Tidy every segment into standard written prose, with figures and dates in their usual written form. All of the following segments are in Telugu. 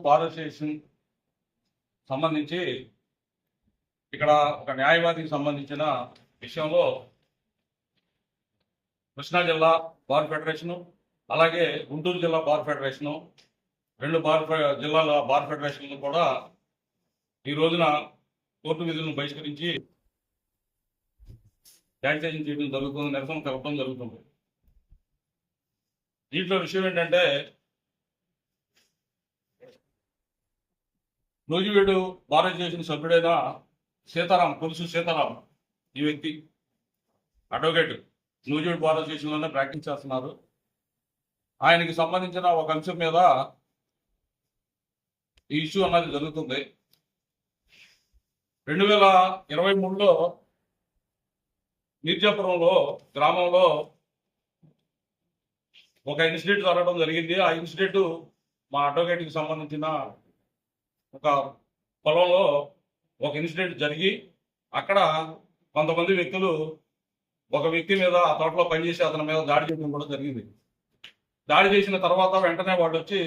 బార్ అసోసియేషన్ సంబంధించి ఇక్కడ ఒక న్యాయవాదికి సంబంధించిన విషయంలో కృష్ణా జిల్లా బార్ ఫెడరేషను అలాగే గుంటూరు జిల్లా బార్ ఫెడరేషను రెండు జిల్లాల బార్ ఫెడరేషన్లు కూడా ఈ రోజున కోర్టు విధులను బహిష్కరించి యాజిటేషన్ చేయడం జరుగుతుంది, నిరసన తెలపడం జరుగుతుంది. దీంట్లో విషయం ఏంటంటే నూజివీడు బార్ అసోసియేషన్ సభ్యుడైన పులుసు సీతారాం ఈ వ్యక్తి అడ్వకేట్ నూజివీడు బార్ అసోసియేషన్లోనే ప్రాక్టీస్ చేస్తున్నారు. ఆయనకి సంబంధించిన ఒక అంశం మీద ఈ ఇష్యూ అన్నది జరుగుతుంది. 2023లో నిర్జాపురంలో గ్రామంలో ఒక ఇన్సిడెంట్ జరగడం జరిగింది. ఆ ఇన్సిడెంట్ మా అడ్వకేట్కి సంబంధించిన ఒక పొలంలో ఒక ఇన్సిడెంట్ జరిగి అక్కడ కొంతమంది వ్యక్తులు ఒక వ్యక్తి మీద ఆ తోటలో పనిచేసి అతని మీద దాడి చేయడం కూడా జరిగింది. దాడి చేసిన తర్వాత వెంటనే వాళ్ళు వచ్చి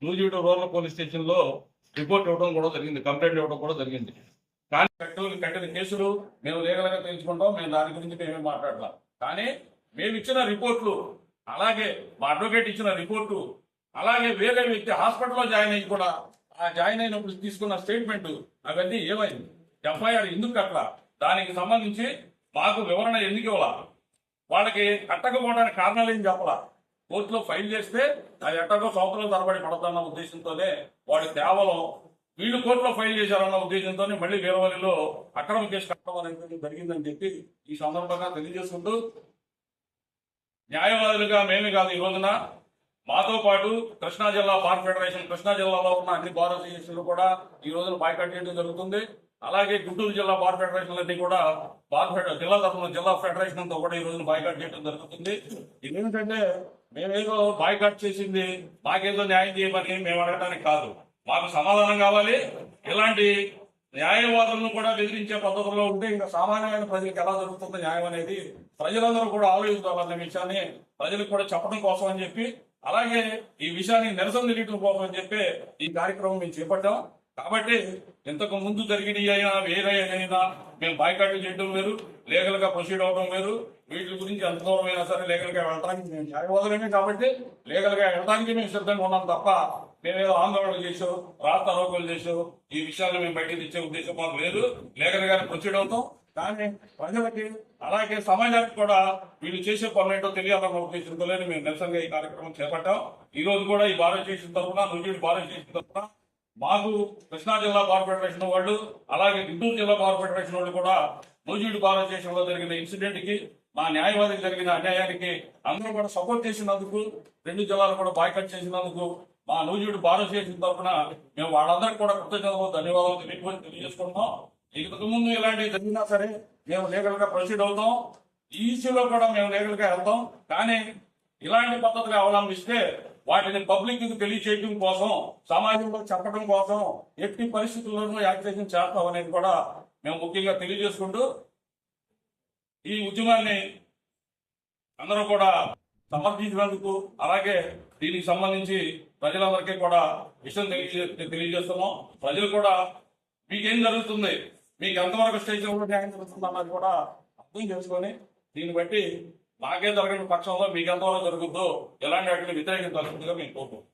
నూజివీడు రూరల్ పోలీస్ స్టేషన్లో రిపోర్ట్ ఇవ్వడం కూడా జరిగింది, కంప్లైంట్ ఇవ్వడం కూడా జరిగింది. కానీ కట్టిన కేసులు మేము లీగల్గా తెలుసుకుంటాం, మేము దాని గురించి మేమే మాట్లాడతాం. కానీ మేము ఇచ్చిన రిపోర్ట్లు, అలాగే మా అడ్వకేట్ ఇచ్చిన రిపోర్టు, అలాగే వేరే వ్యక్తి హాస్పిటల్లో జాయిన్ అయ్యి కూడా ఆ జాయిన్ అయినప్పుడు తీసుకున్న స్టేట్మెంట్ అవన్నీ ఏమైంది, ఎఫ్ఐఆర్ ఎందుకు కట్టలా, దానికి సంబంధించి మాకు వివరణ ఎందుకు ఇవ్వాలా, వాళ్ళకి కట్టకపోవడానికి కారణాలు ఏం చెప్పాలా, కోర్టులో ఫైల్ చేస్తే అది ఎట్టగో సంవత్సరాల తరబడి పడతాన్న ఉద్దేశంతోనే వాడి కేవలం వీళ్ళు కోర్టులో ఫైల్ చేశారన్న ఉద్దేశంతోనే మళ్ళీ వీరవల్లిలో అక్రమ కేసు కట్టడం అనేది జరిగిందని చెప్పి ఈ సందర్భంగా తెలియజేసుకుంటూ, న్యాయవాదులుగా మేమే కాదు ఈ రోజున మాతో పాటు కృష్ణా జిల్లా బార్ ఫెడరేషన్, కృష్ణా జిల్లాలో ఉన్న అన్ని బార్ అసోసియేషన్లు కూడా ఈ రోజున బాయ్కాట్ చేయడం జరుగుతుంది. అలాగే గుంటూరు జిల్లా బార్ ఫెడరేషన్లన్నీ కూడా జిల్లా తరఫున జిల్లా ఫెడరేషన్ అంతా కూడా ఈ రోజున బాయ్కాట్ చేయడం జరుగుతుంది. ఇదేంటంటే మేమేదో బాయ్కాట్ చేసింది మాకేదో న్యాయం చేయమని మేము అడగడానికి కాదు, మాకు సమాధానం కావాలి. ఇలాంటి న్యాయవాదులను కూడా బెదిరించే పద్ధతిలో ఉంటే ఇంకా సామాన్యమైన ప్రజలకు ఎలా జరుగుతుంది న్యాయం అనేది ప్రజలందరూ కూడా ఆలోచించాలన్న విషయాన్ని ప్రజలకు కూడా చెప్పడం కోసం అని చెప్పి, అలాగే ఈ విషయాన్ని నిరసన తెలియటం కోసం అని చెప్పి ఈ కార్యక్రమం మేము చేపట్టాం. కాబట్టి ఇంతకు ముందు జరిగినవి అయినా వేరే అయినా మేము బాయ్కాట్ చేయడం వేరు, లీగల్ గా ప్రొసీడ్ అవడం వేరు. వీటి గురించి ఎంత దూరమైనా సరే లీగల్ గా వెళ్ళడానికి మేము న్యాయవాదులమే కాబట్టి లీగల్ గా వెళ్ళడానికి మేము సిద్ధంగా ఉన్నాం తప్ప మేమేదో ఆందోళన చేసో రాస్తా రోకోలు చేసో ఈ విషయాలను మేము బయటకు తెచ్చే ఉద్దేశం మాకు లేదు. లీగల్ గానే ప్రొసీడ్ అవుతాం. కానీ ప్రజలకి అలాగే సమాజానికి కూడా వీళ్ళు చేసే పనులు ఏంటో తెలియాలన్న ఉద్దేశంతోనే మేము నిరసనగా ఈ కార్యక్రమం చేపట్టాం. ఈ రోజు కూడా ఈ బార్ అసోసియేషన్ తరఫున, నూజివీడు బార్ అసోసియేషన్ తరఫున మాకు కృష్ణా జిల్లా బార్ ఫెడరేషన్ వాళ్ళు, అలాగే గుంటూరు జిల్లా బార్ ఫెడరేషన్ వాళ్ళు కూడా నూజివీడు బార్ అసోసియేషన్ లో జరిగిన ఇన్సిడెంట్ కి, మా న్యాయవాదికి జరిగిన అన్యాయానికి అందరూ కూడా సపోర్ట్ చేసినందుకు, రెండు జిల్లాలు కూడా బాయ్కాట్ చేసినందుకు మా నూజివీడు బార్ అసోసియేషన్ తరఫున మేము వాళ్ళందరికీ కూడా కృతజ్ఞతలు, ధన్యవాదాలు తెలియజేసుకుంటున్నాం. ఇంతకు ముందు ఇలాంటివి జరిగినా సరే మేము లీగల్ గా ప్రొసీడ్ అవుతాం. ఈ ఇష్యూలో కూడా మేము లీగల్ గా వెళ్తాం. కానీ ఇలాంటి పద్ధతులు అవలంబిస్తే వాటిని పబ్లిక్ కి తెలియచేయడం కోసం, సమాజంలో చెప్పడం కోసం ఎట్టి పరిస్థితుల్లోనూ యాక్టివేషన్ చేస్తాం అనేది కూడా మేము ముఖ్యంగా తెలియజేసుకుంటూ, ఈ ఉద్యమాన్ని అందరూ కూడా సమర్థించినందుకు, అలాగే దీనికి సంబంధించి ప్రజలందరికీ కూడా విషయం తెలియజేస్తున్నాం. ప్రజలు కూడా మీకేం జరుగుతుంది, మీకు ఎంతవరకు స్టేషన్లో న్యాయం జరుగుతుంది అన్నది కూడా అర్థం చేసుకొని దీన్ని బట్టి మాకే జరగని పక్షంలో మీకు ఎంతవరకు జరుగుతుందో ఎలాంటి వాటిని వ్యతిరేకించాల్సిందిగా మేము కోరుకుంటున్నాం.